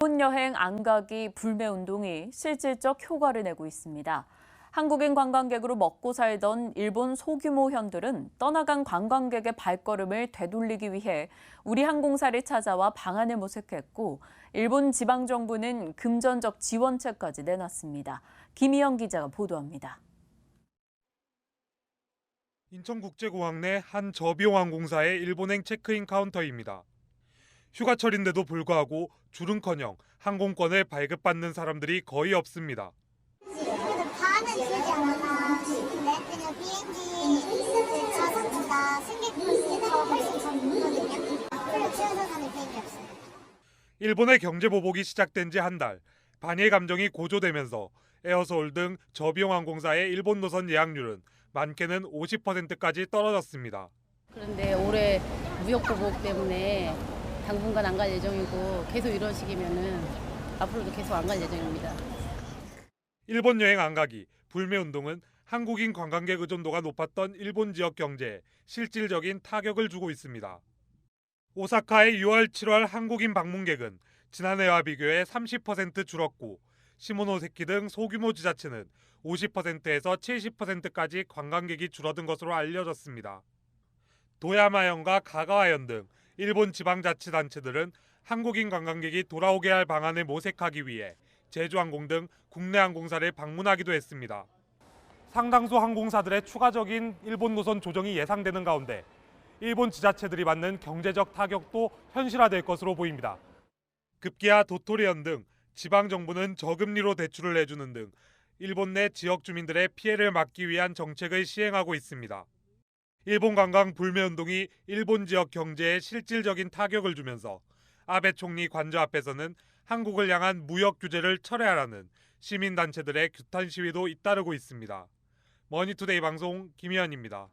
일본 여행 안 가기 불매 운동이 실질적 효과를 내고 있습니다. 한국인 관광객으로 먹고 살던 일본 소규모 현들은 떠나간 관광객의 발걸음을 되돌리기 위해 우리 항공사를 찾아와 방안을 모색했고, 일본 지방정부는 금전적 지원책까지 내놨습니다. 김희영 기자가 보도합니다. 인천국제공항 내 한 저비용항공사의 일본행 체크인 카운터입니다. 휴가철인데도 불구하고 줄은커녕 항공권을 발급받는 사람들이 거의 없습니다. 반은 되지 않았나 싶은데 그냥 비행기 좌석보다 승객분이 더 훨씬 적거든요. 별로 지원서 가는 비행기 없어요. 일본의 경제 보복이 시작된 지 한 달, 반일 감정이 고조되면서 에어서울 등 저비용항공사의 일본 노선 예약률은 많게는 50%까지 떨어졌습니다. 그런데 올해 무역 보복 때문에 당분간 안 갈 예정이고 계속 이런 식이면은 앞으로도 계속 안 갈 예정입니다. 일본 여행 안 가기 불매 운동은 한국인 관광객 의존도가 높았던 일본 지역 경제에 실질적인 타격을 주고 있습니다. 오사카의 6월, 7월 한국인 방문객은 지난해와 비교해 30% 줄었고, 시모노세키 등 소규모 지자체는 50%에서 70%까지 관광객이 줄어든 것으로 알려졌습니다. 도야마현과 가가와현 등 일본 지방자치단체들은 한국인 관광객이 돌아오게 할 방안을 모색하기 위해 제주항공 등 국내 항공사를 방문하기도 했습니다. 상당수 항공사들의 추가적인 일본 노선 조정이 예상되는 가운데 일본 지자체들이 받는 경제적 타격도 현실화될 것으로 보입니다. 급기야 도토리현 등 지방정부는 저금리로 대출을 내주는 등 일본 내 지역 주민들의 피해를 막기 위한 정책을 시행하고 있습니다. 일본 관광 불매 운동이 일본 지역 경제에 실질적인 타격을 주면서 아베 총리 관저 앞에서는 한국을 향한 무역 규제를 철회하라는 시민단체들의 규탄 시위도 잇따르고 있습니다. 머니투데이 방송 김희연입니다.